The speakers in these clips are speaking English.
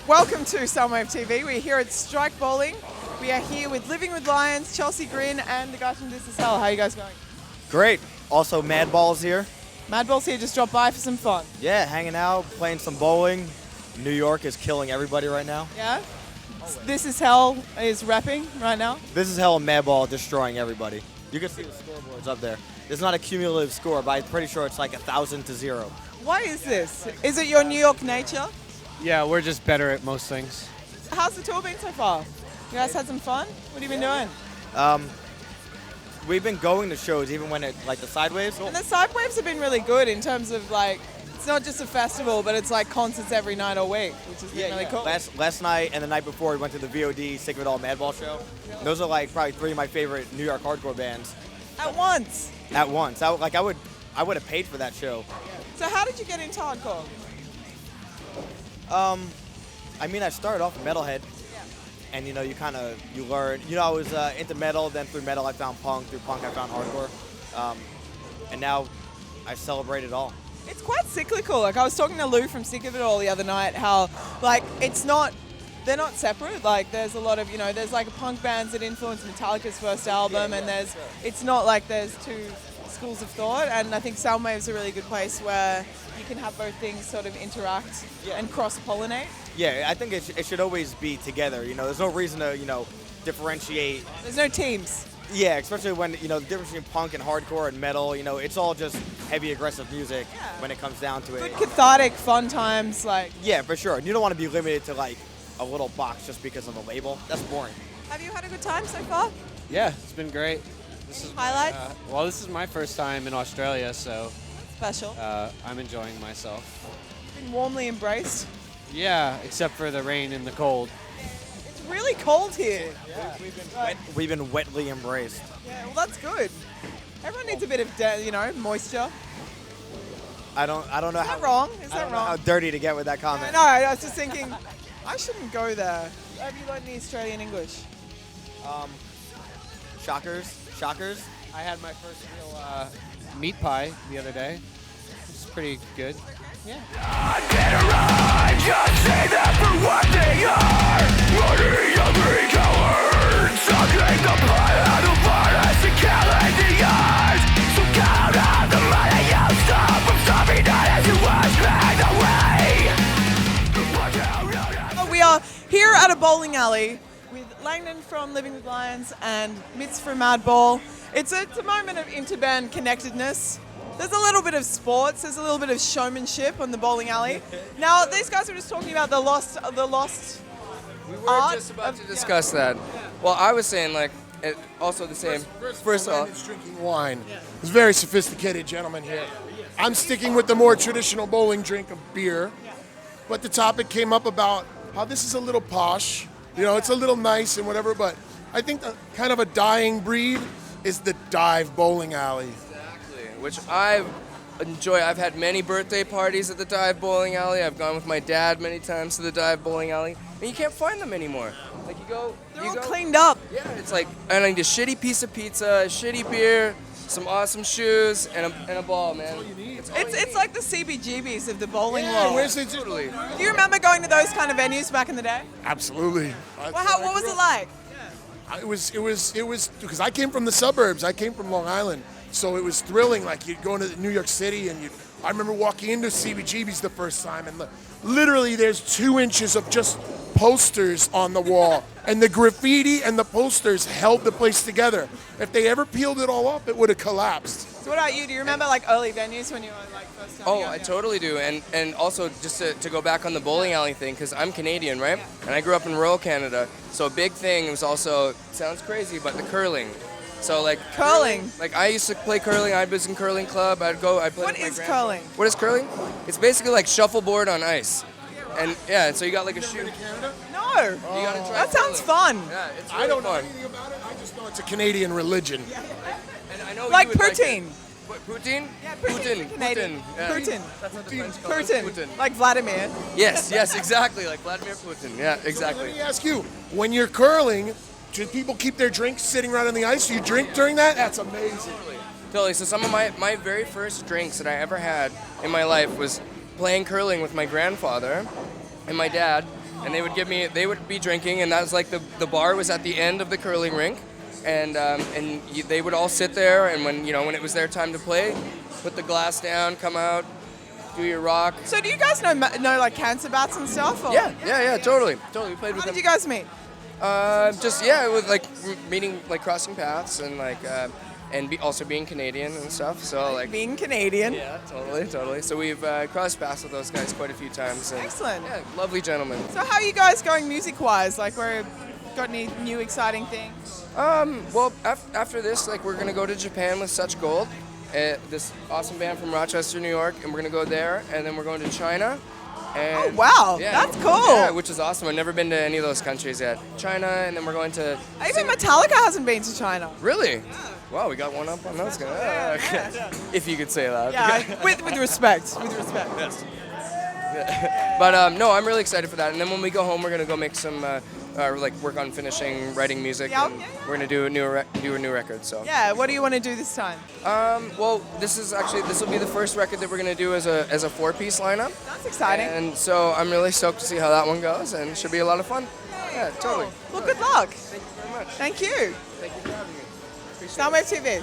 Welcome to Soundwave TV. We're here at Strike Bowling. We are here with Living with Lions, Chelsea Grin, and the guys from This Is Hell. How are you guys going? Great. Also, Madball's here. Madball's here, just dropped by for some fun. Yeah, hanging out, playing some bowling. New York is killing everybody right now. Yeah? This Is Hell is repping right now. This Is Hell and Madball destroying everybody. You can see the scoreboards up there. It's not a cumulative score, but I'm pretty sure it's like 1,000-0. Why is this? Is it your New York nature? Yeah, we're just better at most things. How's the tour been so far? You guys had some fun? What have you been doing? We've been going to shows even when like the Sidewaves. And the Sidewaves have been really good in terms of like, it's not just a festival, but it's like concerts every night all week, which has been really cool. Last night and the night before, we went to the VOD Sick of It All Madball show. Yeah. Those are like probably three of my favorite New York hardcore bands. At once? At once. I would have paid for that show. So how did you get into hardcore? I mean, I started off a metalhead. And you learn. I was into metal. Then through metal, I found punk. Through punk, I found hardcore. And now I celebrate it all. It's quite cyclical. Like I was talking to Lou from Sick of It All the other night. How like they're not separate. Like there's a lot of there's like punk bands that influenced Metallica's first album, and it's not like there's two schools of thought. And I think Soundwave's a really good place where you can have both things sort of interact and cross-pollinate. Yeah, I think it should always be together. There's no reason to differentiate. There's no teams. Yeah, especially when the difference between punk and hardcore and metal. It's all just heavy, aggressive music when it comes down to it. Good cathartic, fun times, like. Yeah, for sure. And you don't want to be limited to like a little box just because of a label. That's boring. Have you had a good time so far? Yeah, it's been great. This is highlights. This is my first time in Australia, so special. I'm enjoying myself. Been warmly embraced. Yeah, except for the rain and the cold. It's really cold here. Yeah. We've been wetly embraced. Yeah, well that's good. Everyone needs a bit of moisture. I don't know how wrong. I don't know how dirty to get with that comment. No, I was just thinking I shouldn't go there. Have you learned the Australian English? Shockers. I had my first real meat pie the other day. It's pretty good. Yeah. I'd better run, just say that for what they are. Running hungry cowards, sucking the blood out of us and killing the earth. So count out the money you stop from stopping not as you was back away. We are here at a bowling alley with Langdon from Living with Lions and Mitz from Madball. It's a moment of interband connectedness. There's a little bit of sports, there's a little bit of showmanship on the bowling alley. Now, these guys were just talking about the lost We were just about to discuss that. Well, I was saying, also the same. First off, it's drinking wine. It's a very sophisticated gentleman here. I'm sticking with the more traditional bowling drink of beer. But the topic came up about how this is a little posh. It's a little nice and whatever, but I think kind of a dying breed is the dive bowling alley. Which I enjoy. I've had many birthday parties at the dive bowling alley. I've gone with my dad many times to the dive bowling alley. And you can't find them anymore. Like They're all cleaned up. Yeah, it's like, I need a shitty piece of pizza, a shitty beer, some awesome shoes, and a ball, man. It's like the CBGBs of the bowling world. Where's it? Totally. Do you remember going to those kind of venues back in the day? Absolutely. Well, what was it like? It was because I came from the suburbs. I came from Long Island. So it was thrilling, like you'd go into New York City and I remember walking into CBGB's the first time and literally there's 2 inches of just posters on the wall and the graffiti and the posters held the place together. If they ever peeled it all off, it would have collapsed. So what about you? Do you remember early venues when you were first time? Oh, I totally do. And also just to go back on the bowling alley thing, because I'm Canadian, right? And I grew up in rural Canada. So a big thing was also, sounds crazy, but the curling. So curling. I used to play curling. I was in curling club. I played with my grandpa. Curling? What is curling? It's basically like shuffleboard on ice. And so you got a shoe. No. You gotta try that sounds fun. Yeah, it's really I don't know fun. anything about it. I just know it's a Canadian religion. And I know like you would poutine. What, poutine? Yeah, poutine. Canadian. Yeah. Poutine. That's what the French call it. Poutine. Like Vladimir. Yes, exactly. Like Vladimir Putin. Yeah, exactly. So let me ask you, when you're curling, do people keep their drinks sitting right on the ice? Do you drink during that? That's amazing. Totally. So some of my very first drinks that I ever had in my life was playing curling with my grandfather and my dad. and they would be drinking, and that was like the bar was at the end of the curling rink, and they would all sit there, and when it was their time to play, put the glass down, come out, do your rock. So do you guys know like cancer bats and stuff? Or? Yeah, totally. We played with How them. did you guys meet? With like meeting, like crossing paths, and like also being Canadian and stuff. So like Being Canadian. yeah, totally. So we've crossed paths with those guys quite a few times. And, Excellent. Yeah, lovely gentlemen. So how are you guys going music-wise? Like, got any new exciting things? Well, after this, like we're gonna go to Japan with Such Gold, this awesome band from Rochester, New York, and we're gonna go there, and then we're going to China. Oh wow, that's cool. Yeah, which is awesome. I've never been to any of those countries yet. China, and then we're going to. Even Metallica hasn't been to China. Really? Wow, we got one up on those guys. If you could say that. Yeah, with respect. With respect. Yes. But no, I'm really excited for that. And then when we go home, we're gonna go make some, work on finishing writing music. Yeah, and we're gonna do a new record. So. Yeah. What do you want to do this time? Well, this will be the first record that we're gonna do as a 4-piece lineup. That's exciting. And so I'm really stoked to see how that one goes, and it should be a lot of fun. Yeah, totally. Well, good luck. Thank you very much. Thank you. Thank you for having me. Soundwave TV.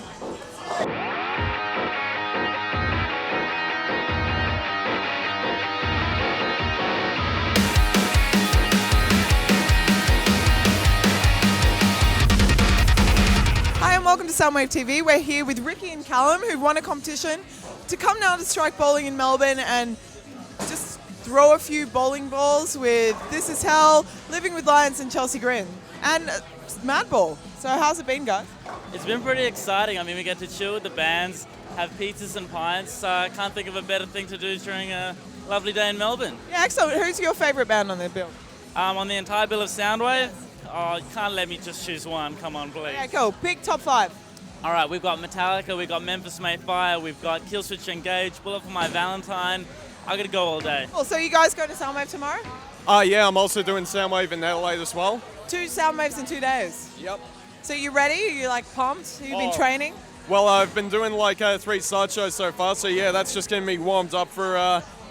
Hi and welcome to Soundwave TV. We're here with Ricky and Callum, who won a competition to come down to Strike Bowling in Melbourne and just throw a few bowling balls with This Is Hell, Living with Lions and Chelsea Grin, and Madball. So how's it been, guys? It's been pretty exciting. I mean, we get to chill with the bands, have pizzas and pints, so I can't think of a better thing to do during a lovely day in Melbourne. Yeah, excellent. Who's your favourite band on the bill? On the entire bill of Soundwave, oh, you can't let me just choose one. Come on, please. Yeah, cool. Pick top 5. All right, we've got Metallica, we've got Memphis May Fire, we've got Killswitch Engage, Bullet for My Valentine. I'm going to go all day. Cool. So you guys go to Soundwave tomorrow? Yeah, I'm also doing Soundwave in Adelaide as well. 2 Soundwaves in 2 days. Yep. So you ready? Are you like pumped? Have you been training? Well, I've been doing like 3 side shows so far, so yeah, that's just getting me warmed up for,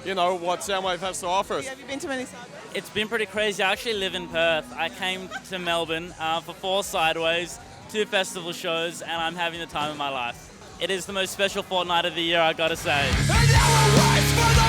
what Soundwave has to offer us. Have you been to many Soundwaves? It's been pretty crazy. I actually live in Perth. I came to Melbourne for 4 Sideways, 2 festival shows, and I'm having the time of my life. It is the most special fortnight of the year, I gotta say. And now it waits for the